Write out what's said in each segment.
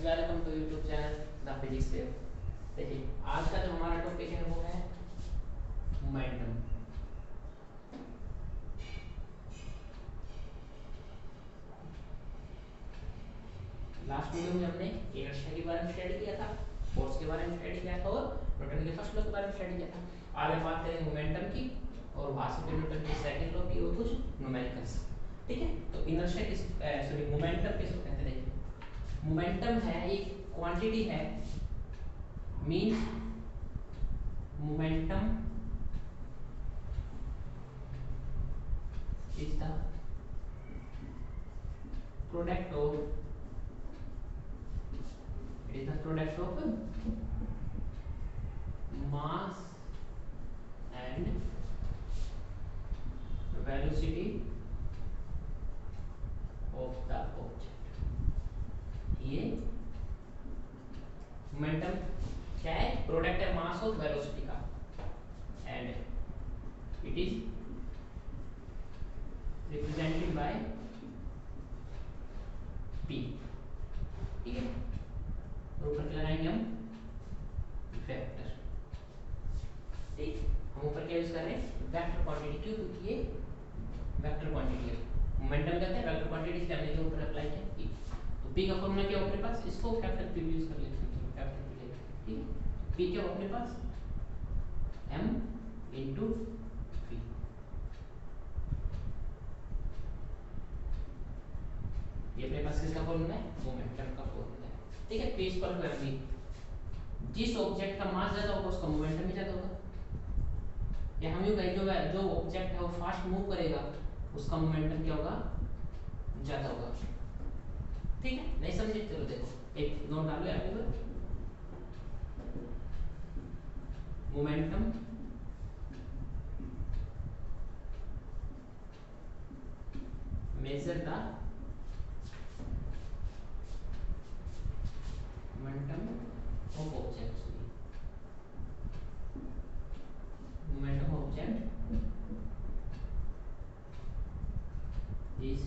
Welcome to YouTube channel the physics wave. देखिए आज का जो हमारा टॉपिक है वो है मोमेंटम। लास्ट वीडियो में हमने इनर्शिया के बारे में स्टडी किया था, फोर्स के बारे में स्टडी किया था और न्यूटन के फर्स्ट लॉ के बारे में स्टडी किया था। आज हम बात करेंगे मोमेंटम की और वहां से फिर न्यूटन के सेकंड लॉ की और कुछ न्यूमेरिकल्स। ठीक है, तो इनर्शिया किस मोमेंटम किसको कहते हैं? देखिए मोमेंटम है एक क्वांटिटी है, means momentum is the product of mass and velocity of the object। ये मोमेंटम क्या है? प्रोडक्ट है मास और वेलोसिटी का, and it is represented by P। ठीक है, और ऊपर क्या लगाएंगे हम? वेक्टर। ठीक, हम ऊपर क्या यूज कर रहे हैं? Vector quantity. क्यों? क्योंकि ये वेक्टर क्वांटिटी है। मोमेंटम कहते हैं वेक्टर क्वांटिटी, इसलिए हमने के ऊपर अप्लाई किया P। तो P का फॉर्मूला क्या हो अपने पास? इसको फैक्टर P यूज कर लेते हैं। चलो फैक्टर P लेते हैं। ठीक है, P क्या हो अपने पास? M into P। ये अपने पास किसका फॉर्मूला है? मोमेंटम का फॉर्मूला है। ठीक है, P इक्वल टू mv। जिस ऑब्जेक्ट का मास ज्यादा होगा उसका मोमेंटम भी ज्यादा होगा, या हम यूं कहें जो ऑब्जेक्ट है वो फास्ट मूव करेगा उसका मोमेंटम क्या होगा? ज्यादा होगा। ठीक है, नहीं समझे? चलो देखो एक नोट डाल लो आपके पर। Momentum measure the momentum of object. Momentum of object is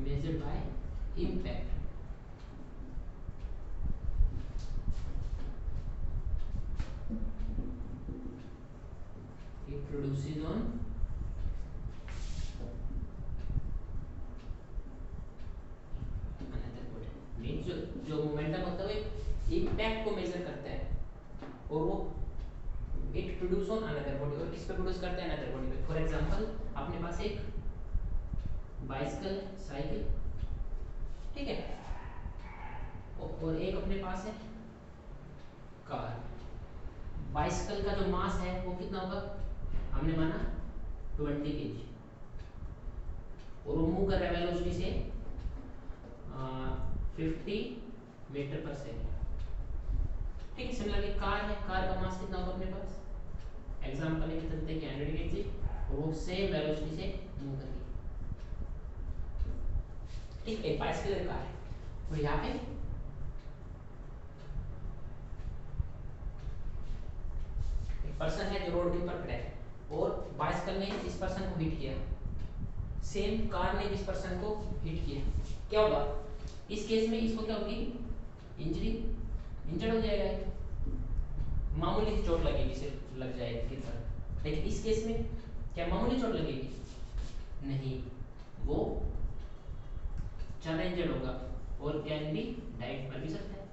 measured by impact। It produces on another body। Means जो मोमेंटम होता है इम्पैक्ट को मेजर करता है और वो it produce on another body. और किस पे प्रोड्यूस करता है? अनदर बॉडी पे। फॉर एग्जांपल अपने पास एक बाइसिकल, साइकिल, ठीक है, और एक अपने पास है कार। बाइसिकल का जो मास है वो कितना होगा? हमने माना 20 kg, और वो मूव कर रहा है वेलोसिटी से 50 मीटर पर सेकंड। ठीक है, सिमिलरली कार है, कार का मास कितना होगा अपने पास? एग्जांपल लेके चलते हैं कि 100 kg, और वो सेम वेलोसिटी से मूव करेगी। ठीक, एक बाइसिकल कार है, और यहाँ पे एक पर्सन है जो रोड के ऊपर खड़ा है, और बाइसिकल ने इस पर्सन को हिट किया, सेम कार ने इस पर्सन को हिट किया। क्या होगा इस केस में? इसको क्या होगी? इंजर्ड हो जाएगा, मामूली चोट लगेगी, सिर्फ लग जाएगी गिर पर। लेकिन इस केस में क्या मामूली चोट लगेगी? नहीं, वो ज्यादा इंजर्ड होगा और कैन बी डाइड, मर भी सकता है।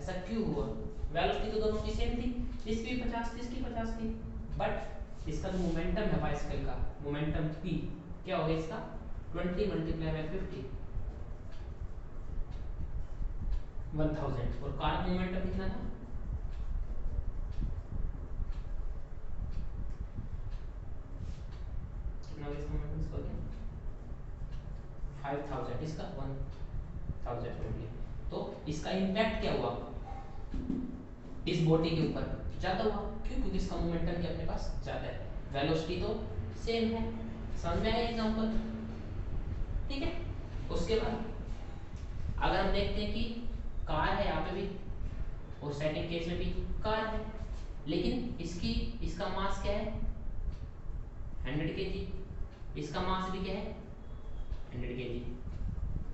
ऐसा क्यों हुआ? वेलोसिटी तो दोनों की सेम थी, इसकी 50 थी, इसकी 50 थी, बट इसका जो मोमेंटम है बाइसिकल का, मोमेंटम P क्या होगा इसका? 20 मल्टीप्लाई बाय 50, 1000। और कार का मोमेंटम कितना था? कितना इसका मोमेंटम इसको क्या? 5000, इसका 1000 हो गया। तो इसका इंपैक्ट क्या हुआ इस बॉडी के ऊपर? ज्यादा हुआ। क्यों? क्योंकि इसका मोमेंटम क्या अपने पास ज्यादा है, वेलोसिटी तो सेम है। समझ में आया एग्जांपल? ठीक है, उसके बाद अगर हम देखते हैं कि कार है यहाँ पे भी, और सेकंड केस में भी कार है, लेकिन इसका मास क्या है? 100 kg, इसका मास भी क्या है? 100 kg,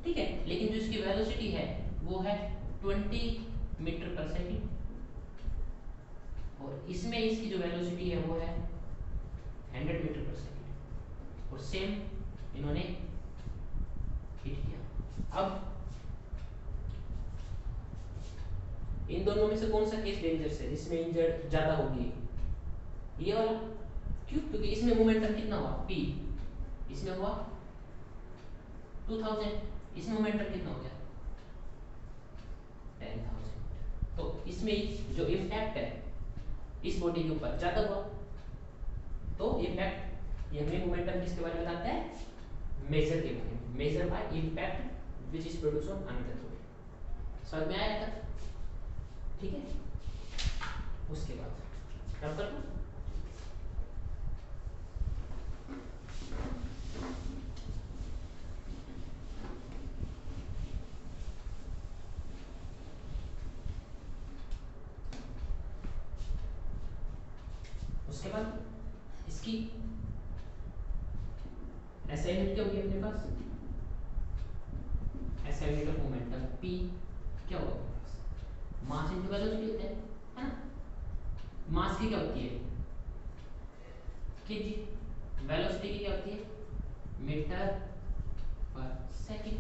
ठीक है। लेकिन जो इसकी वेलोसिटी है वो है 20 मीटर पर सेकंड, और इसमें इसकी जो वेलोसिटी है वो है 100 मीटर पर सेकंड, और सेम इन्होंने हिट किया। अब इन दोनों में से कौन सा केस डेंजरस है, जिसमें इंजर्ड ज्यादा होगी? ये वाला। क्यों? क्योंकि इसमें मोमेंटम कितना हुआ p, इसमें हुआ 2000, इसमें मोमेंटम कितना हो गया 10,000। तो इसमें जो इम्पैक्ट है इस बॉडी के ऊपर ज्यादा हुआ, तो इम्पैक्ट ये हमें मोमेंटम किसके बारे में बताता है? मेजर के बारे में। Measure by impact which is produced on another body. समझ में आया था? ठीक है। उसके बाद क्या कर दूं? उसके बाद इसकी असाइनमेंट क्या होगी अपने पास? असाइनमेंट ऑफ मोमेंटम p क्या होगा अपने पास? मास इनटू वेलोसिटी होता है ना? मास की क्या होती है kg, वेलोसिटी की क्या होती है मीटर पर सेकंड।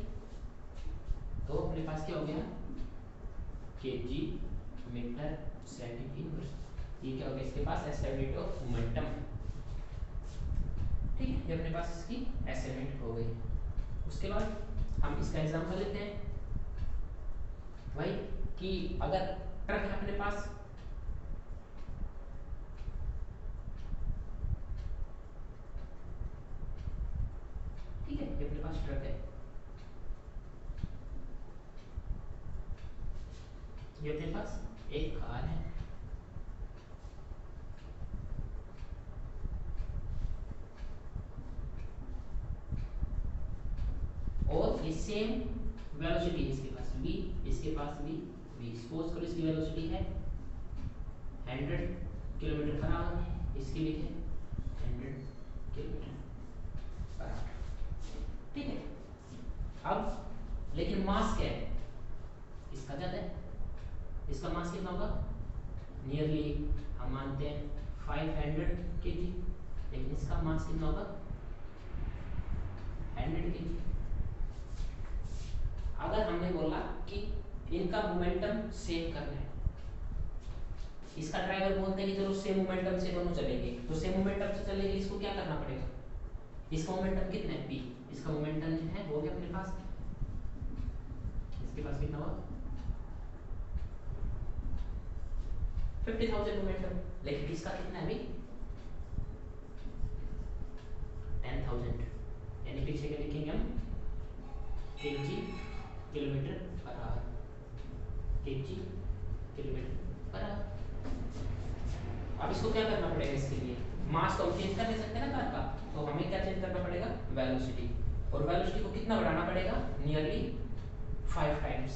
तो अपने पास क्या हो गया kg मीटर सेकंड इनवर्स। ये क्या हो गया इसके पास? Assignment of momentum. ठीक है, ये अपने पास इसकी असाइनमेंट हो गई। उसके बाद हम इसका एग्जांपल लेते हैं भाई, कि अगर ट्रक है अपने पास, ठीक है, ये अपने पास ट्रक है, ये अपने पास एक कार है, और ये सेम वेलोसिटी है इसके पास v, इसके पास भी v। सपोज करो इसकी वेलोसिटी है 100 किलोमीटर पर आवर, इसकी भी है 100 किलोमीटर पर आवर, ठीक है। अब लेकिन मास क्या है इसका? ज्यादा है। इसका मास कितना होगा? नियरली हम मानते हैं 500 kg, लेकिन इसका मास कितना होगा 100 kg। अगर हमने बोला कि इनका मोमेंटम सेव करना है, इसका ड्राइवर बोलते हैं कि चलो सेम मोमेंटम से दोनों चलेंगे, तो सेम मोमेंटम से चलेंगे, इसको क्या करना पड़ेगा? इसका मोमेंटम कितना है p, इसका मोमेंटम है वो है अपने पास, इसके पास कितना हुआ 50,000 मोमेंटम, लेकिन इसका कितना है अभी 10,000, यानी पीछे के लिखेंगे हम kg kilometre per hour, kg kilometre per hour. अब इसको क्या करना पड़ेगा? इसके लिए मास तो हम चेंज कर नहीं सकते ना कार का, तो हमें क्या चेंज करना पड़ेगा? वेलोसिटी। और वेलोसिटी को कितना बढ़ाना पड़ेगा? Nearly 5 times.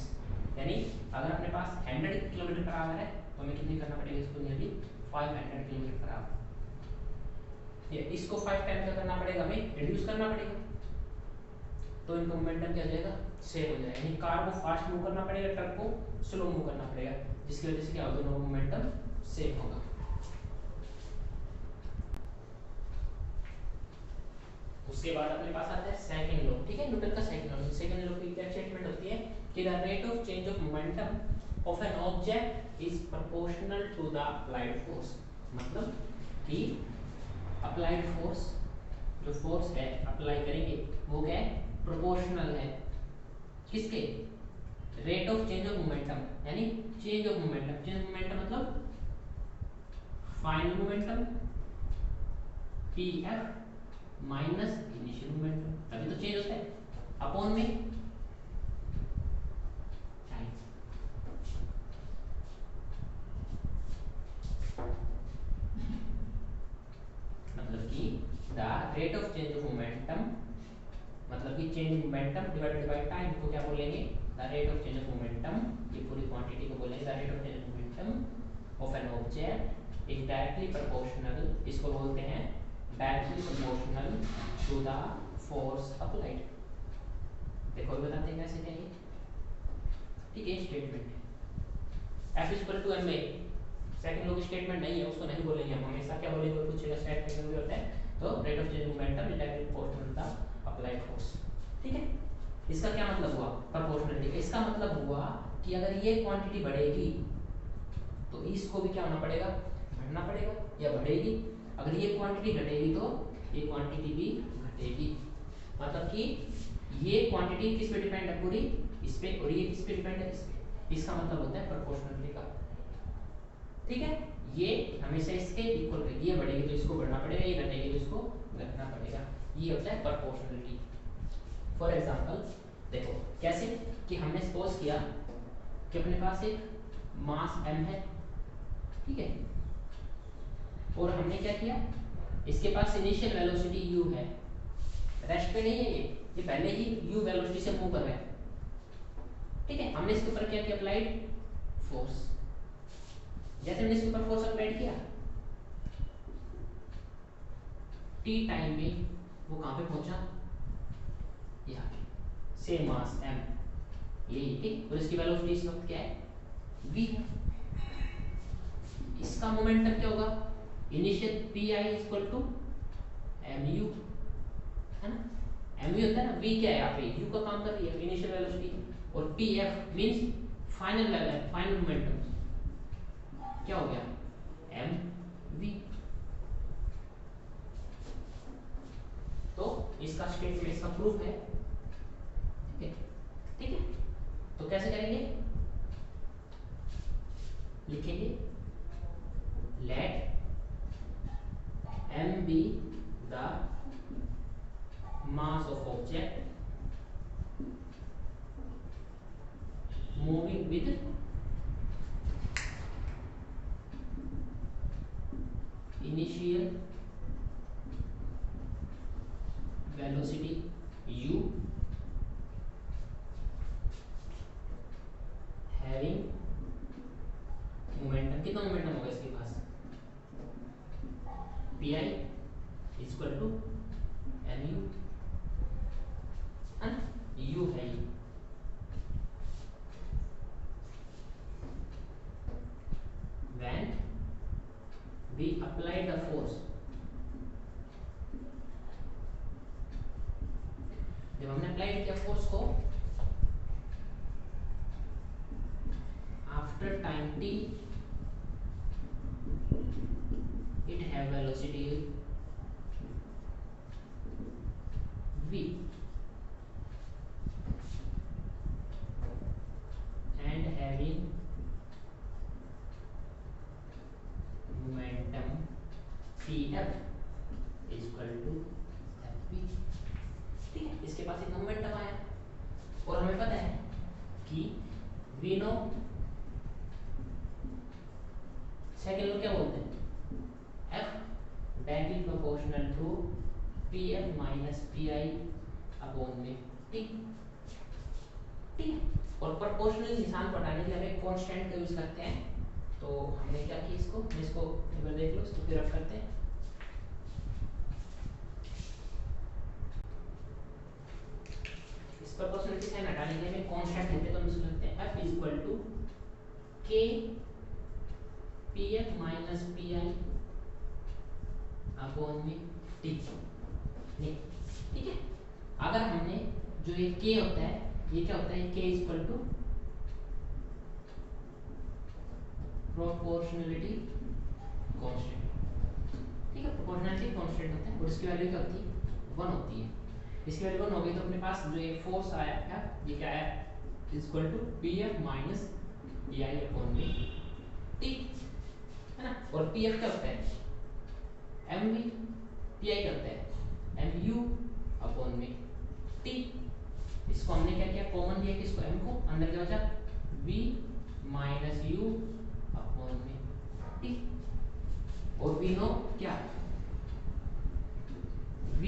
यानी अगर अपने पास 100 किलोमीटर पर आवर है तो हमें कितनी करना पड़ेगा इसको? Nearly 500 kilometre per hour. ये इसको 5 टाइम क्या करना पड़ेगा? हमें रिड्यूस करना पड़ेगा, तो इनका मोमेंटम क्या हो जाएगा? सेव हो जाएगा। यानी कार को फास्ट मूव करना पड़ेगा, ट्रक को स्लो मूव करना पड़ेगा, जिसकी वजह से क्या होगा? दोनों मोमेंटम सेव होगा। उसके बाद अपने पास आता है सेकंड लॉ, ठीक है, न्यूटन का सेकंड लॉ। सेकंड लॉ की क्या स्टेटमेंट होती है कि the rate of change of momentum of an object is proportional to the applied force. मतलब कि अप्लाइड फोर्स, जो फोर्स है अप्लाई करेंगे वो क्या है? प्रोपोर्शनल है किसके? Rate of change of momentum, यानी change of momentum. Change of momentum मतलब final momentum pf minus initial momentum, तभी तो चेंज होता है, अपॉन में टाइम। मतलब कि the rate of change of momentum, मतलब कि change momentum divided by time को क्या बोलेंगे? The rate of change of momentum. ये पूरी क्वांटिटी को बोलेंगे the rate of change of momentum of an object is directly proportional, इसको बोलते हैं directly proportional to the force applied. देखो अभी बताते हैं कैसे क्या ये, ठीक है। Statement f equal to M A, second law statement नहीं है उसको नहीं बोलेंगे हम, हमेशा क्या बोलेंगे, पूछेगा स्टेटमेंट में भी होता है तो rate of change momentum directly proportional the applied force, ठीक है। इसका क्या मतलब हुआ प्रोपोर्शनलिटी, इसका मतलब हुआ कि अगर ये क्वांटिटी बढ़ेगी तो इसको भी क्या होना पड़ेगा, बढ़ना पड़ेगा या बढ़ेगी। अगर ये क्वांटिटी घटेगी तो ये क्वांटिटी भी घटेगी, मतलब कि ये क्वांटिटी किस पे डिपेंड है, पूरी इस पे, और ये किस पे डिपेंड है, इस पे। इसका मतलब होता है प्रोपोर्शनलिटी का, ठीक है। ये हमेशा इसके इक्वल रहेगी, ये बढ़ेगी तो इसको बढ़ना पड़ेगा, ये घटेगी तो इसको घटना पड़ेगा, ये होता है प्रोपोर्शनलिटी। फॉर एग्जांपल देखो कैसे, कि हमने सपोज किया कि अपने पास एक मास m है, ठीक है, और हमने क्या किया, इसके पास इनिशियल वेलोसिटी u है, रेस्ट पे नहीं है ये पहले ही u वेलोसिटी से मूव कर रहा है, ठीक है। हमने इसके ऊपर क्या किया, अप्लाइड फोर्स। जैसे हमने इसके ऊपर फोर्स अप्लाइड किया t टाइम में वो कहां पे पहुंचा, यहाँ सेम मास m, यही, ठीक। और इसकी वेलोसिटी इस वक्त क्या है, v है। इसका मोमेंटम क्या होगा, initial pi equal to mu, है ना, mu होता है ना, v क्या है यहाँ पे, u का काम कर रही है इनिशियल वेलोसिटी, और pf means final velocity, final momentum क्या हो गया, mv। तो इसका स्टेटमेंट, इसका प्रूफ है, ठीक है, ठीक है। तो कैसे करेंगे, लिखेंगे late m be the mass of object moving with initial velocity u having momentum, कितना मोमेंटम होगा इसके पास, pi इक्वल टू mu, है ना, u है ये, when we apply the force, जब हमने अप्लाई किया फोर्स को after time t it have velocity v and having momentum pf equal to fv, ठीक है। इसके पास एक मोमेंटम आया और हमें पता है कि वी नो, सेकंड लो क्या बोलते हैं, f directly proportional to pf minus pi upon में, ठीक, ठीक है। और प्रोपोर्शनल निशान को हटाने के लिए हम एक कांस्टेंट का यूज करते हैं, तो हमने क्या किया, इसको एक बार देख लो, इसको फिर रब करते हैं। इस प्रोपोर्शनलिटी साइन हटाने के लिए हमें कांस्टेंट लेते हैं, तो हम इसको लिखते हैं f equal to k pf minus pi upon में t, ठीक है। अगर हमने जो ये k होता है, ये क्या होता है, k equal to proportionality constant, ठीक है। प्रोपोर्शनलिटी कांस्टेंट होता है और इसकी वैल्यू क्या होती है, 1 होती है। इसकी वैल्यू 1 होगी तो अपने पास जो ये फोर्स आया है, ये क्या है, equal to pf minus pi upon में t, है ना। और pf क्या होता है, mv, pi क्या होता है, mu अपॉन में t। इसको हमने क्या किया, कॉमन लिया, किसको, m को, अंदर क्या बचा, v माइनस u अपॉन में t, और वी नो क्या, v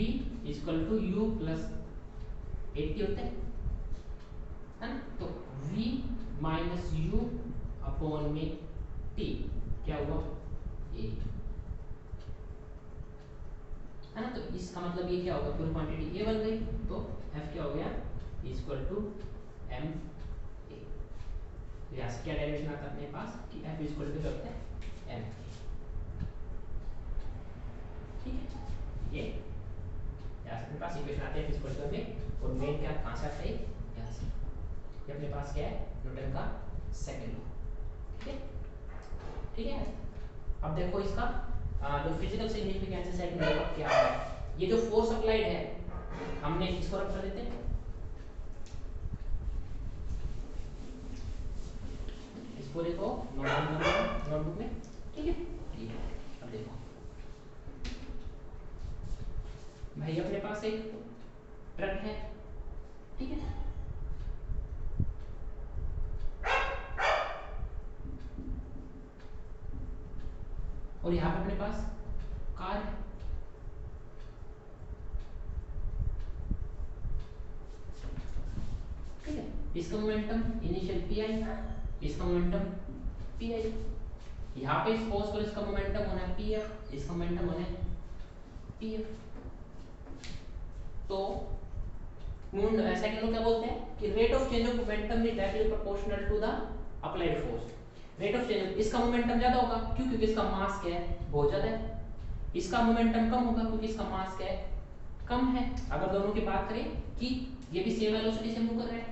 equal to u plus 80 होता है ना, तो v माइनस u अपॉन में t क्या हुआ, a, है ना। तो इसका मतलब ये क्या होगा, पूरी क्वांटिटी a बन गई, तो f क्या हो गया, इक्वल टू एम ए। यहाँ से क्या डेरिवेशन आता है अपने पास कि एफ इक्वल टू क्या होता है एम। ठीक है, ये यहाँ से अपने पास इक्वेशन आती है F equal to M A, और मेन क्या कहाँ से आता है यहाँ से। ये अपने पास क्या है न्यूटन का सेकंड लॉ। ठीक है, ठीक है। अब देखो इसका जो फिजिकल सिग्निफिकेंस है सेकंड लॉ का क्या है। ये जो फोर्स अप्लाइड है हमने इसको रख कर देते हैं इस पूरे को नोटबुक में। ठीक है, ठीक है। अब देखो भाई अपने पास एक ट्रक है, ठीक है, और यहाँ पे अपने पास कार है। ठीक है, इसका मोमेंटम इनिशियल पी आई, इसका मोमेंटम पी आई। यहाँ पे सपोज करो इसका मोमेंटम होना है पी एफ, इसका मोमेंटम होना है पी एफ। तो सेकंड लॉ क्या बोलते हैं कि rate of change of momentum is directly proportional to the applied force. Rate of change, इसका मोमेंटम ज्यादा होगा क्यों, क्योंकि इसका मास क्या है बहुत ज्यादा है। इसका मोमेंटम कम होगा क्योंकि इसका मास क्या है कम है। अगर दोनों की बात करें कि ये भी सेम वेलोसिटी से मूव कर रहे हैं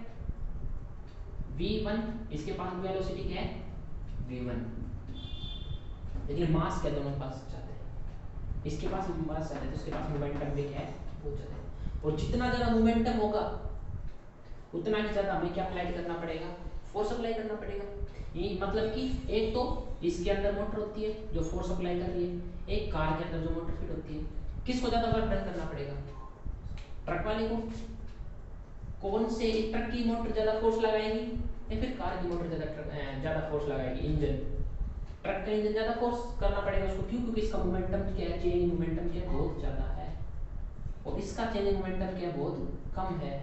v1, इसके पास वेलोसिटी क्या है v1, लेकिन मास क्या दोनों के पास ज्यादा है। इसके पास मास ज्यादा है तो इसके पास मोमेंटम भी क्या है बहुत ज्यादा है। और जितना ज्यादा मोमेंटम होगा उतना ही ज्यादा हमें क्या अप्लाई करना पड़ेगा, फोर्स अप्लाई करना पड़ेगा। ये मतलब कि एक तो इसके अंदर मोटर होती है जो फोर्स अप्लाई कर रही है, एक कार के अंदर जो मोटर फिट होती है, किसको ज्यादा वर्क डन करना पड़ेगा, ट्रक वाले को। कौन से ट्रक की मोटर ज्यादा फोर्स लगाएगी या फिर कार की मोटर ज्यादा फोर्स लगाएगी, इंजन। ट्रक का इंजन ज्यादा फोर्स करना पड़ेगा उसको, क्यों, क्योंकि इसका मोमेंटम क्या है, चेंजिंग मोमेंटम क्या है बहुत ज्यादा है, और इसका चेंजिंग मोमेंटम क्या है बहुत कम है।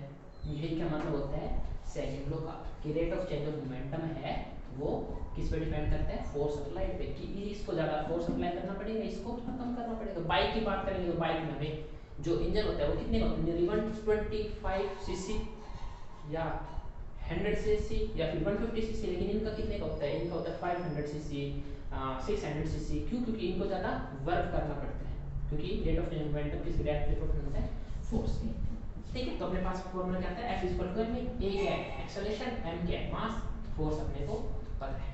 यही क्या मतलब होता है सेकंड लॉ का कि rate of change of momentum है वो किस पे डिपेंड करता है, फोर्स अप्लाइड पे, कि इसको ज्यादा फोर्स अप्लाई करना पड़ेगा, इसको थोड़ा कम करना पड़ेगा। बाइक की बात करेंगे तो बाइक में हमें जो इंजन होता है वो कितने का होता है, 125 सीसी या 100 सीसी या फिर 150 सीसी, लेकिन इनका कितने का होता है, इनका होता है 500 सीसी, 600 सीसी। क्यों, क्योंकि इनको ज्यादा वर्क करना पड़ता है, क्योंकि rate of change of momentum किसके डायरेक्टली प्रोपोर्शनल होता है फोर्स के। ठीक है, तो अपने पास फॉर्मूला क्या आता है, F equal to m, a क्या है एक्सेलरेशन, m क्या है मास, फोर्स अपने को पता है।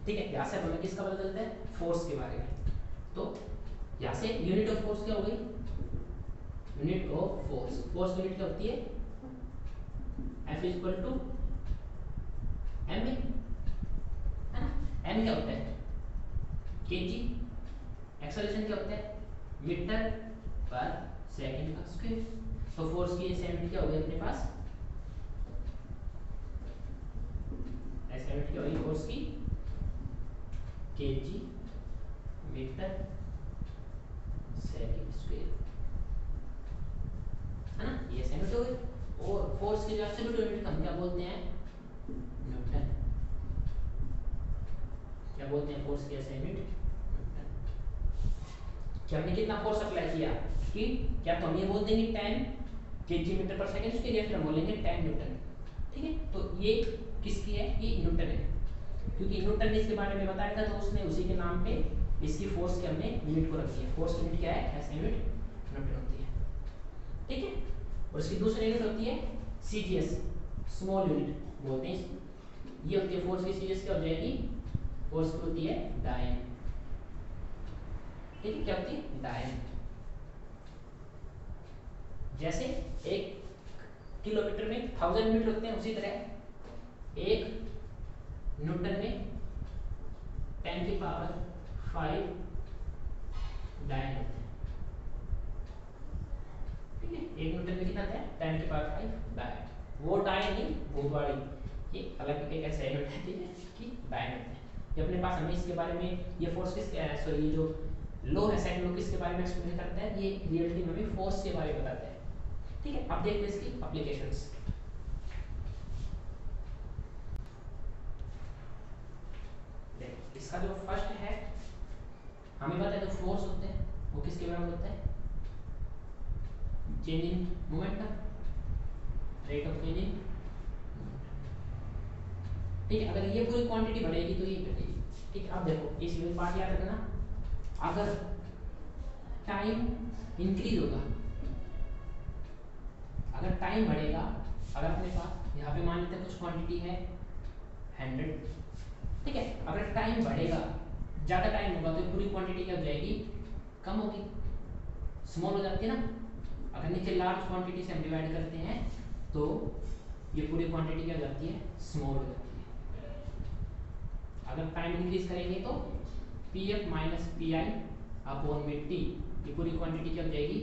ठीक है, यहाँ से हमें किसका पता चलता है फोर्स के बारे में। तो यहाँ से यूनिट ऑफ फोर्स क्या हो गई, unit of force, force unit क्या होती है F इक्वल टू m, है ना। m क्या होता है kg, एक्सेलरेशन क्या होता है मीटर पर सेकंड का स्क्वायर। तो फोर्स की एसएमटी क्या होगी अपने पास, एसएमटी क्या होगी फोर्स की केजी मीटर सेकंड स्क्वायर, है ना, ये एसएमटी हो गई। और फोर्स की जो एब्सोल्यूट यूनिट हम क्या बोलते हैं न्यूटन, क्या बोलते हैं फोर्स की एसआई यूनिट न्यूटन। कि हमने कितना फोर्स अप्लाई किया, कि क्या तो हम ये बोल देंगे 10 केजी मीटर पर सेकंड स्क्वायर, या फिर हम बोलेंगे 10 न्यूटन। ठीक है, तो ये किसकी है, ये न्यूटन है, क्योंकि न्यूटन ने इसके बारे में बताया था तो उसने उसी के नाम पे इसकी फोर्स के हमने यूनिट को रख दिया। फोर्स की यूनिट क्या है, एसआई यूनिट न्यूटन होती है। ठीक है, और इसकी दूसरी यूनिट होती है सीजीएस, स्मॉल यूनिट बोलते हैं। ये होती है फोर्स की सीजीएस क्या हो जाएगी, फोर्स की होती है डायन। ठीक है, क्या होती है डायन। जैसे 1 किलोमीटर में 1000 मीटर होते हैं, उसी तरह 1 न्यूटन में 10 की पावर 5 डायन होते हैं। ठीक है, 1 न्यूटन में कितना आता है 10 की पावर 5 डायन। वो डायन नहीं भूतवाड़ी, ये अलग एक ऐसा यूनिट है, ठीक है, कि डायन होते हैं। ये अपने पास हमें इसके बारे में ये फोर्स किस सॉरी ये जो लो है सेकंड लो किसके बारे में एक्सप्लेन करता है, ये रियलिटी में हमें फोर्स के बारे में बताता है। ठीक है, अब देखते हैं इसकी एप्लीकेशंस। इसका जो फर्स्ट है हमें पता है जो फोर्स होते हैं वो किसके बराबर होता है, change in momentum, rate of changing, ठीक है। अगर ये पूरी क्वांटिटी बढ़ेगी तो ये घटेगी, ठीक है। अब देखो इस पार्ट याद रखना, अगर टाइम इंक्रीज होगा, अगर टाइम बढ़ेगा, अगर अपने पास यहाँ पे मान लेते हैं कुछ क्वांटिटी है 100, ठीक है। अगर टाइम बढ़ेगा, ज़्यादा टाइम होगा तो पूरी क्वांटिटी क्या हो जाएगी, कम होगी, स्मॉल हो जाती है ना। अगर नीचे लार्ज क्वांटिटी से हम डिवाइड करते हैं तो ये पूरी क्वांटिटी क्या हो जाती है, स्मॉल हो जाती है। अगर टाइम इंक्रीज करेंगे तो P F minus P I upon में टी, ये पूरी क्वांटिटी क्या हो जाएगी,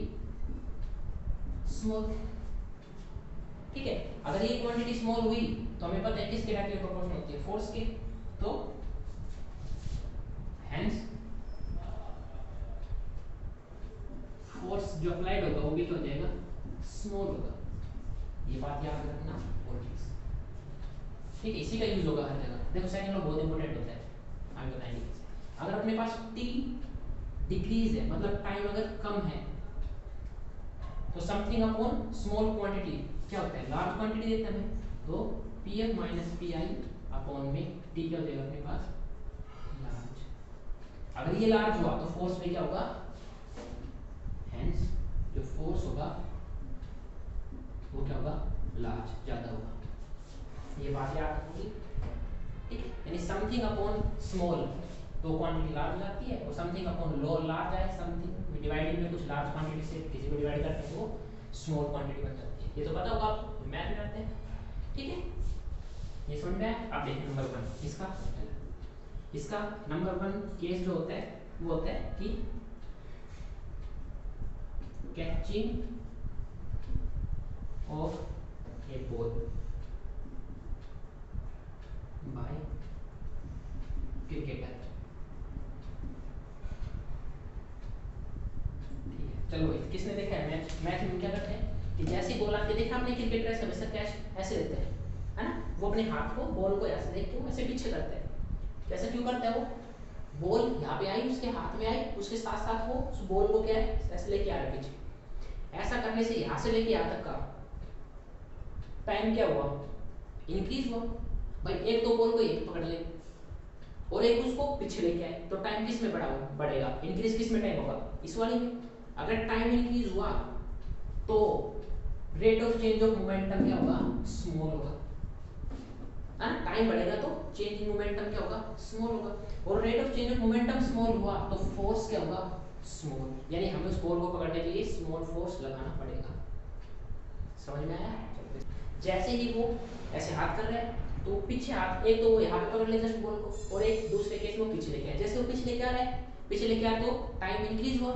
स्मॉल, ठीक है। अगर ये क्वांटिटी स्मॉल हुई तो हमें पता है किसके डायरेक्टली प्रोपोर्शनल होती है, फोर्स के, तो हेंस फोर्स जो अप्लाइड होगा वो भी क्या हो जाएगा, स्मॉल होगा। ये बात याद रखना ऑलवेज, ठीक है। इसी का यूज होगा हर जगह। देखो सेकंड लॉ बहुत इंपॉर्टेंट होता है, आगे बताएंगे कैसे। अगर अपने पास टी डिक्रीज है, मतलब टाइम अगर कम है, तो समथिंग अपॉन स्मॉल क्वांटिटी क्या होता है, लार्ज क्वांटिटी देता है हमें, तो P F minus P I upon में टी क्या हो जाएगा अपने पास, लार्ज। अगर ये लार्ज हुआ तो फोर्स में क्या होगा, हेंस जो फोर्स होगा वो क्या होगा, लार्ज, ज्यादा होगा। ये बात याद रखोगी, ठीक है। यानी समथिंग अपॉन स्मॉल तो क्वांटिटी लार्ज हो जाती है, और समथिंग अपॉन लो लार्ज है, समथिंग डिवाइडिंग में कुछ लार्ज क्वांटिटी से किसी को डिवाइड करते हैं तो वो स्मॉल क्वांटिटी बन जाती है। ये तो पता होगा आपको, मैथ में करते हैं, ठीक है। ये समझ में आया। अब देखिए नंबर 1 इसका नंबर 1 केस जो होता है वो होता है कि catching of A ball by cricketer, ठीक है। चलो किसने देखा है मैच, मैच में क्या करते हैं कि जैसे ही बॉल आती है, देखा आपने क्रिकेटर ऐसे हमेशा कैच ऐसे लेते हैं, है ना, वो अपने हाथ को बॉल को ऐसे देख के वो ऐसे पीछे करते हैं। कैसे क्यों करता है वो, बॉल यहाँ पे आई, उसके हाथ में आई, उसके साथ साथ वो उस बॉल को क्या है ऐसे लेके आ रहा है पीछे। ऐसा करने से यहाँ से लेके यहाँ तक का टाइम क्या हुआ, इंक्रीज हुआ। भाई एक तो बॉल को एक पकड़ ले और एक उसको पीछे लेके आए, तो टाइम किस में बढ़ेगा, इंक्रीज किस में टाइम होगा, इस वाली में। अगर टाइम इंक्रीज हुआ तो rate of change of momentum क्या होगा, स्मॉल होगा, है ना। टाइम बढ़ेगा तो चेंज इन मोमेंटम क्या होगा, स्मॉल होगा। और rate of change of momentum small हुआ तो फोर्स क्या होगा, स्मॉल, यानी हमें उस बॉल को पकड़ने के लिए स्मॉल फोर्स लगाना पड़ेगा। समझ में आया। जैसे ही वो ऐसे हाथ कर रहा है तो पीछे हाथ, एक तो वो यहाँ पे पकड़ ले जस्ट बॉल को, और एक दूसरे केस में वो पीछे लेके आए। जैसे वो पीछे लेके आ रहा है, पीछे लेके आया तो टाइम इंक्रीज हुआ,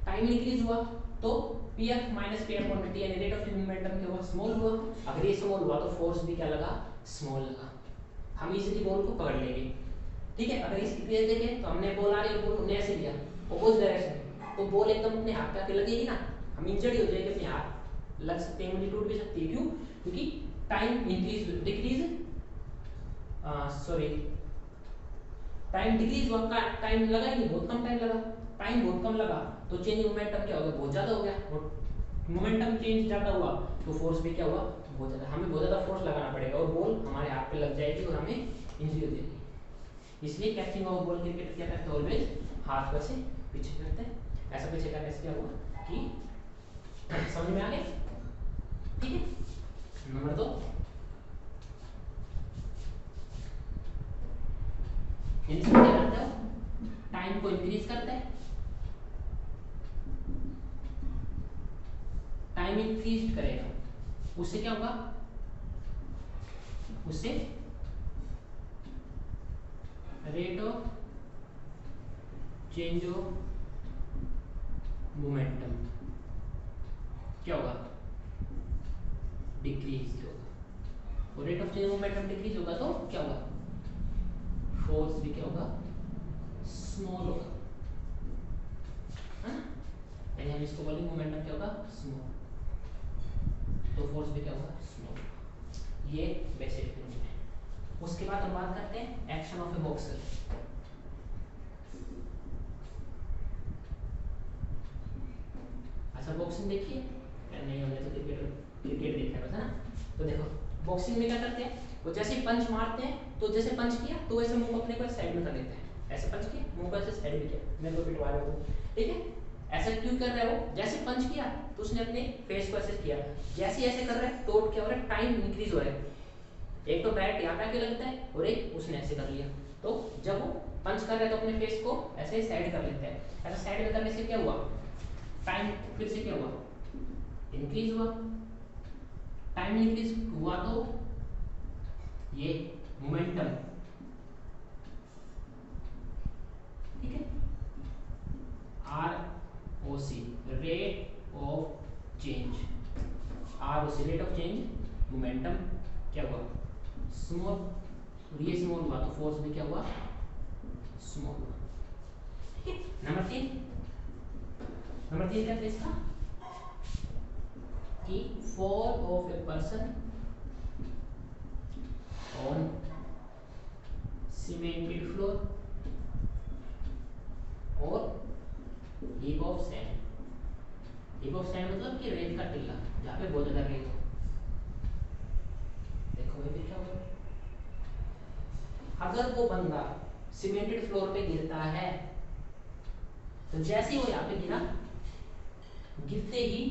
टाइम इंक्रीज हुआ तो P F minus P F on T, यानी रेट ऑफ मोमेंटम क्या हुआ, स्मॉल हुआ। अगर ये स्मॉल हुआ तो फोर्स भी क्या लगा, स्मॉल लगा। हम इजीली बॉल को पकड़ लेंगे, ठीक है। अगर इसकी केस देखें तो हमने बॉल आ रही है, बॉल ने ऐसे लिया अपोजिट डायरेक्शन, तो बॉल एकदम अपने हाथ पे आके लगेगी ना, हम इंजर्ड हो जाएंगे, अपने हाथ लग सकते हैं, उंगली टूट भी सकती है। क्यों, क्योंकि time increase decrease sorry time decrease हुआ, टाइम लगा ही नहीं, बहुत कम टाइम लगा, टाइम बहुत कम लगा तो चेंज मोमेंटम क्या हो गया, बहुत ज्यादा हो गया। और मोमेंटम चेंज ज्यादा हुआ तो फोर्स भी क्या हुआ, बहुत ज्यादा। हमें बहुत ज्यादा फोर्स लगाना पड़ेगा और बॉल हमारे हाथ पे लग जाएगी और हमें इंजरी हो जाएगी। इसलिए कैचिंग ऑफ बॉल क्रिकेट क्या करते हैं, ऑलवेज हाथ को से पीछे करते हैं। ऐसा पीछे करने से क्या हुआ कि समझ में आ गया, ठीक है। नंबर 2 इसमें क्या करता है, टाइम को इंक्रीज करता है, टाइम इंक्रीज करेगा, उससे क्या होगा, उससे rate of change of momentum क्या होगा, डिक्रीज होगा। और rate of change of momentum decrease होगा तो क्या होगा, फोर्स भी क्या होगा, स्मॉल होगा, है ना। यानी हम इसको बोलेंगे मोमेंटम क्या होगा, स्मॉल, तो फोर्स भी क्या होगा, स्मॉल। ये बेसिक थिंग है। उसके बाद हम बात करते हैं एक्शन ऑफ ए बॉक्सर। अच्छा बॉक्सिंग देखिए, नहीं हमने तो क्रिकेट देखा है। था ना। तो देखो बॉक्सिंग में क्या करते हैं, वो जैसे पंच मारते हैं तो जैसे पंच किया तो वैसे मुंह अपने को साइड में कर लेते हैं, ऐसे पंच किया मुंह को ऐसे साइड में किया, मेरे को पिटवा रहे हो, ठीक है। ऐसा क्यों कर रहा है वो, जैसे पंच किया तो उसने अपने फेस को ऐसे किया, जैसे ऐसे कर रहा है तो क्या हो रहा है, टाइम इंक्रीज हो रहा है। एक तो बैट यहाँ पे आके लगता है और एक उसने ऐसे कर लिया, तो जब वो पंच कर रहा है तो अपने फेस को ऐसे साइड कर लेता है। ऐसा साइड में करने से क्या हुआ, टाइम फिर से क्या हुआ, इंक्रीज हुआ। टाइम इंक्रीज हुआ तो ये मोमेंटम, ठीक है, R O C rate of change, R O C rate of change, momentum क्या हुआ, स्मॉल, और ये स्मॉल हुआ तो फोर्स भी क्या हुआ, स्मॉल हुआ, ठीक है। नंबर 3, नंबर 3 क्या था इसका, कि fall of a person on cemented floor और heap of sand, heap of sand मतलब कि रेत का टीला जहाँ पे बहुत ज्यादा रेत हो। देखो ये क्या होगा, अगर वो बंदा सीमेंटेड फ्लोर पे गिरता है तो जैसे ही वो यहाँ पे गिरा, गिरते ही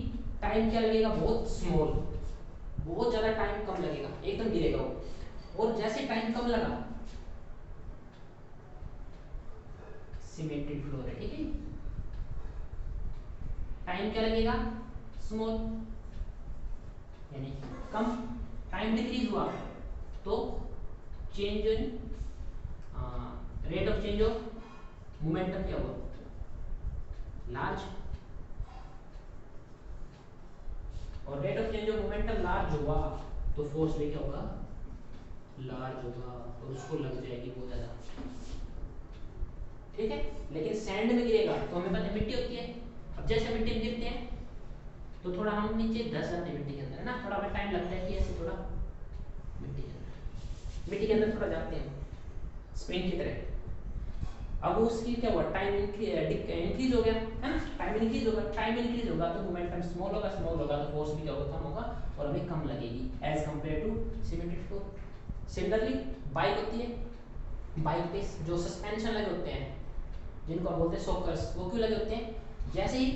टाइम क्या लगेगा, बहुत स्मॉल, बहुत ज्यादा टाइम कम लगेगा, एकदम गिरेगा वो। और जैसे टाइम कम लगा, सीमेंटेड फ्लोर है, ठीक है, टाइम क्या लगेगा, स्मॉल, यानी कम, टाइम डिक्रीज हुआ तो change in rate of change of momentum क्या हुआ, लार्ज, और rate of change of momentum large हुआ तो फोर्स भी क्या होगा, लार्ज होगा और उसको लग जाएगी बहुत ज्यादा, ठीक है। लेकिन सैंड में गिरेगा तो हमें पता है मिट्टी होती है, अब जैसे मिट्टी में गिरते हैं तो थोड़ा हम नीचे धस जाते हैं मिट्टी के अंदर, है ना, थोड़ा हमें टाइम लगता है कि ऐसे थोड़ा मिट्टी के अंदर थोड़ा जाते हैं स्प्रिंग की तरह। अब उसकी क्या हुआ, टाइम इंक्रीज हो गया, है ना, टाइम इंक्रीज होगा, टाइम इंक्रीज होगा तो मोमेंटम स्मॉल होगा, स्मॉल होगा तो फोर्स भी क्या होगा, कम होगा और हमें कम लगेगी as compare to cemented floor. Similarly bike होती है, बाइक पे जो सस्पेंशन लगे होते हैं जिनको हम बोलते हैं शॉकर्स, वो क्यों लगे होते हैं, जैसे ही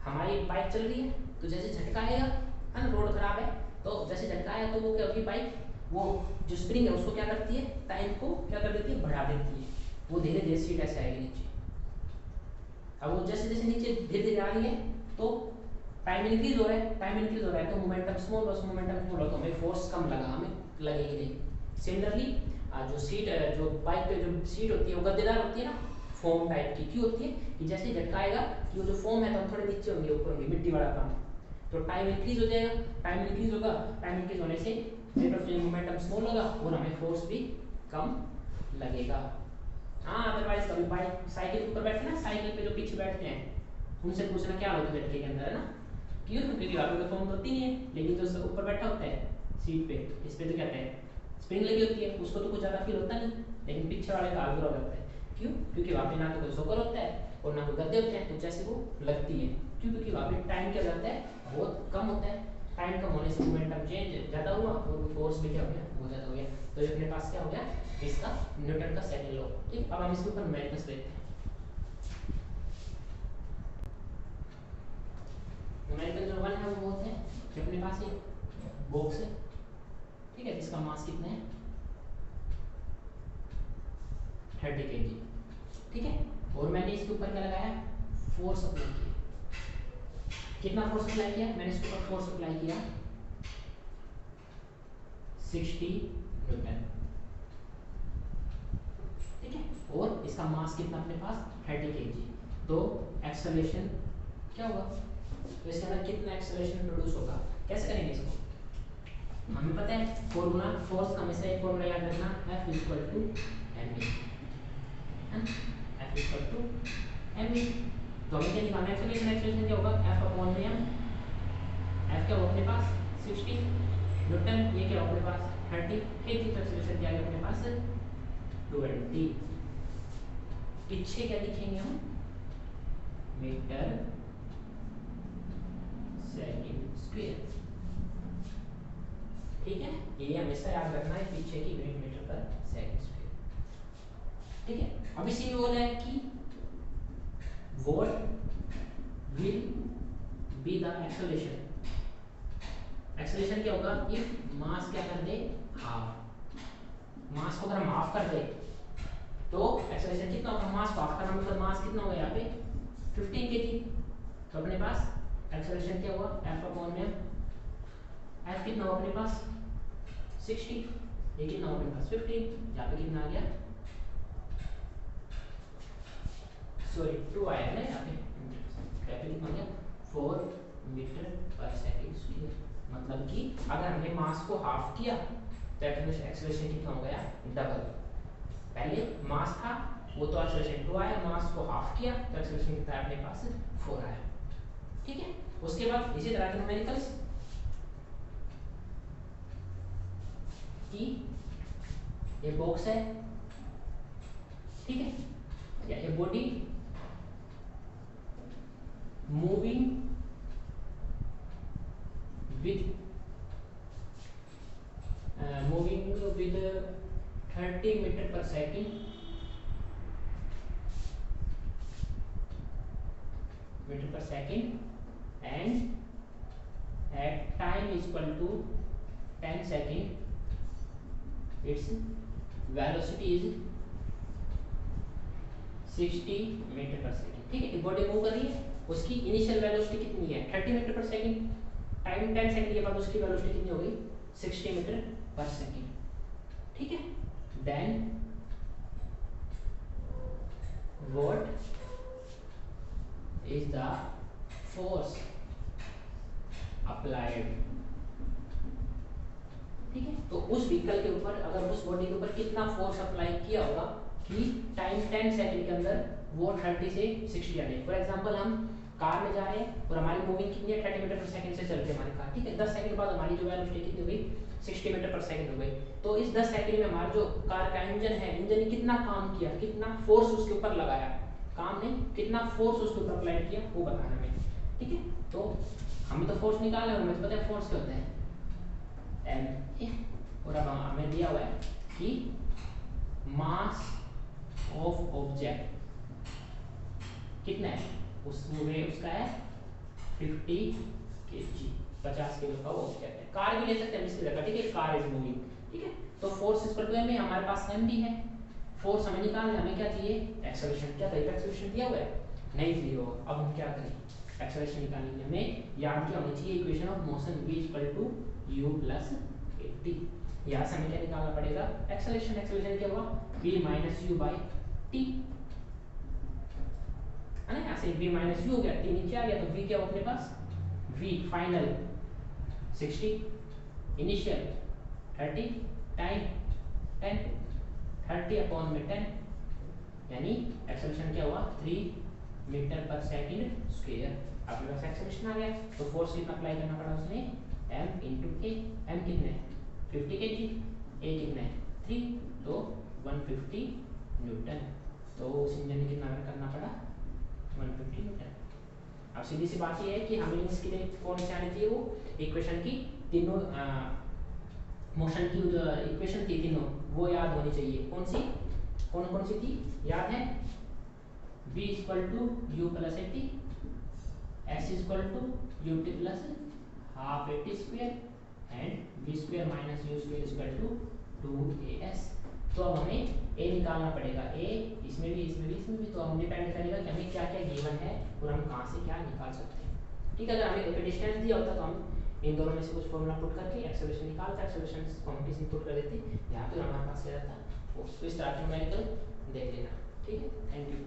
हमारी बाइक चल रही है तो जैसे झटका आएगा, है ना, रोड खराब है तो जैसे झटका आया तो वो क्या होगी, बाइक वो जो स्प्रिंग है उसको क्या करती है, टाइम को क्या कर देती है, बढ़ा देती है, वो धीरे धीरे सीट ऐसे आएगी नीचे। अब वो जैसे जैसे नीचे धीरे धीरे आ रही है तो टाइम इंक्रीज हो रहा है, टाइम इंक्रीज हो रहा है तो मोमेंटम स्मॉल, बस मोमेंटम स्मॉल हो तो हमें फोर्स कम लगा, हमें लगेगी नहीं। सिमिलरली जो सीट जो बाइक पे जो सीट होती है वो गद्देदार होती है ना, फोम टाइप की, क्यों होती है कि जैसे ही झटका आएगा कि वो जो फोम है तो हम थोड़े नीचे होंगे, ऊपर होंगे, मिट्टी वाला काम, तो टाइम इंक्रीज हो जाएगा, टाइम इंक्रीज होगा, टाइम इंक्रीज होने से rate of change momentum small होगा और हमें फोर्स भी कम लगेगा। हाँ अदरवाइज कभी बाइक साइकिल के ऊपर बैठे ना, साइकिल पे जो पीछे बैठते हैं उनसे पूछना क्या होता है झटके के अंदर, है ना, क्यों, क्योंकि वहाँ पे तो फोम होती नहीं है, लेकिन जो ऊपर बैठा होता है सीट पे, इस पे तो क्या कहते हैं स्प्रिंग लगी होती है, उसको तो कुछ ज़्यादा फील होता नहीं, लेकिन पीछे वाले का आगे लगता है, क्यों, क्योंकि वहाँ पे ना तो कोई शॉकर होता है और ना कोई गद्दे होते हैं तो जैसे वो लगती है, क्यों, क्योंकि वहाँ पे टाइम क्या जाता है, बहुत कम होता है, टाइम कम होने से मोमेंटम चेंज ज़्यादा हुआ और फोर्स भी क्या हो गया, बहुत ज़्यादा हो गया। तो ये अपने पास क्या हो गया, इसका न्यूटन का सेकंड लॉ, ठीक। अब हम इसके ऊपर न्यूमेरिकल्स लेते हैं। न्यूमेरिकल जो वन है वो होते हैं कि अपने पास एक बॉक्स है, ठीक है, जिसका मास कितना है 30 kg, ठीक है, और मैंने इसके ऊपर क्या लगाया, फोर्स अप्लाई किया, कितना फोर्स अप्लाई किया, मैंने इसके ऊपर फोर्स अप्लाई किया 60 न्यूटन, ठीक है, और इसका मास कितना अपने पास 30 kg, तो एक्सेलरेशन क्या होगा, तो इसके अंदर कितना एक्सेलरेशन प्रोड्यूस होगा, कैसे करेंगे इसको, हमें पता है फॉर्मूला फोर्स का, हमेशा एक फॉर्मूला याद रखना, F equal to ma, F equal to ma, तो हमें क्या निकालना है एक्सेलरेशन, एक्सेलरेशन क्या होगा F अपॉन में m, F क्या होगा अपने पास 60 न्यूटन, ये क्या होगा अपने पास 30 kg, तो एक्सेलरेशन क्या है अपने पास 20, पीछे क्या लिखेंगे हम मीटर सेकंड स्क्वायर, ये हमेशा याद रखना है पीछे की यूनिट मीटर पर सेकंड स्क्वायर। ठीक है, अब इसी में बोला है कि what will be the acceleration. Acceleration क्या होगा इफ मास क्या कर दे हाफ। मास को अगर हम हाफ कर दे तो एक्सेलरेशन कितना होगा, मास को हाफ करना मतलब मास कितना होगा यहाँ पे 15 kg। तो अपने पास एक्सेलरेशन क्या हुआ F/m। F कितना हुआ अपने पास 60, ये कितना हुआ अपने पास 15, यहाँ पे कितना आ गया सॉरी 2 आया ना यहाँ पे, कितना गया 4 मीटर पर सेकंड स्क्वायर। मतलब कि अगर हमने मास को हाफ किया तो एक्सेलरेशन कितना हो गया डबल। पहले मास था वो तो एक्सेलरेशन 2 आया, मास को हाफ किया तो एक्सेलरेशन कितना है अपने पास 4 आया। ठीक है, उसके बाद इसी तरह के न्यूमेरिकल्स कि ये बॉक्स है, ठीक है, या ये बॉडी मूविंग विद 30 मीटर पर second and at time is equal to 10 second its velocity is 60 metre पर सेकंड। ठीक है, बॉडी मूव कर रही है, उसकी इनिशियल वेलोसिटी कितनी है 30 मीटर पर सेकंड, टाइम 10 सेकंड के बाद उसकी वेलोसिटी कितनी हो गई 60 मीटर पर सेकंड। ठीक है, then what is the force applied. ठीक है, तो उस व्हीकल के ऊपर अगर उस बॉडी के ऊपर कितना फोर्स अप्लाई किया होगा कि टाइम 10 सेकंड के अंदर वो 30 से 60 आ जाए। फॉर एग्जांपल हम कार में जा रहे हैं और हमारी मूविंग कितनी है 30 मीटर पर सेकंड से चल रही है हमारी कार। ठीक है, 10 सेकंड बाद हमारी जो वेलोसिटी कितनी हो गई 60 मीटर पर सेकंड हो गई। तो इस 10 सेकंड में हमारा जो कार का इंजन है, इंजन ने कितना काम किया, कितना फोर्स उसके ऊपर लगाया, काम ने कितना फोर्स उसके ऊपर अप्लाई किया वो बताना है। ठीक है, तो हमें तो फोर्स निकालना है, हमें तो पता है फोर्स क्या होता है एम। और अब हमें दिया हुआ है कि मास ऑफ ऑब्जेक्ट कितना है, उसमें उसका है 50 kg, 50 किलो का ऑब्जेक्ट है। कार भी ले सकते हैं इसकी जगह। ठीक है, कार इज मूविंग। ठीक है, तो force is equal to m, हमारे पास m भी है, फोर्स हमें निकालना है, हमें क्या चाहिए एक्सेलरेशन। क्या चाहिए, एक्सेलरेशन दिया हुआ है नहीं दिया हुआ। अब हम क्या करें एक्सेलरेशन निकालने के लिए हमें याद क्या होनी चाहिए equation of motion v equal to u plus 80। यहाँ से हमें क्या निकालना पड़ेगा एक्सेलरेशन। एक्सेलरेशन क्या हुआ v minus u by t है ना, यहाँ से v माइनस u हो गया, t नीचे आ गया तो v क्या हुआ अपने पास v final 60, initial 30, time 10, 30 upon में 10, यानी एक्सेलरेशन क्या हुआ 3 मीटर पर सेकंड स्क्वायर। आपके पास एक्सेलरेशन आ गया तो फोर्स कितना अप्लाई करना पड़ा उसमें m इंटू a। m कितना है 50 kg, a कितना है 3, तो 150 न्यूटन। तो उस इंजन ने कितना करना पड़ा 150 न्यूटन। अब सीधी सी बात ये है कि हमें इसके लिए कौन सी आनी चाहिए, वो इक्वेशन की तीनों मोशन की जो इक्वेशन थी तीनों वो याद होनी चाहिए। कौन सी थी याद है, v equal to u plus 80, s equal to ut plus half 80 square and v square minus u square equal to 2as। तो अब हमें a निकालना पड़ेगा, a इसमें भी तो हम डिपेंड करेगा कि हमें क्या क्या गिवन है और हम कहाँ से क्या निकाल सकते हैं। ठीक है, अगर हमें डिस्टेंस दिया होता तो हम इन दोनों में से कुछ फॉर्मूला पुट करके एक्सेलरेशन निकालते, एक्सेलरेशन क्वांटिटी पुट कर देते, यहाँ पे हमारे पास क्या रहता फोर्स। तो इस तरह के न्यूमेरिकल देख लेना। ठीक है, थैंक यू।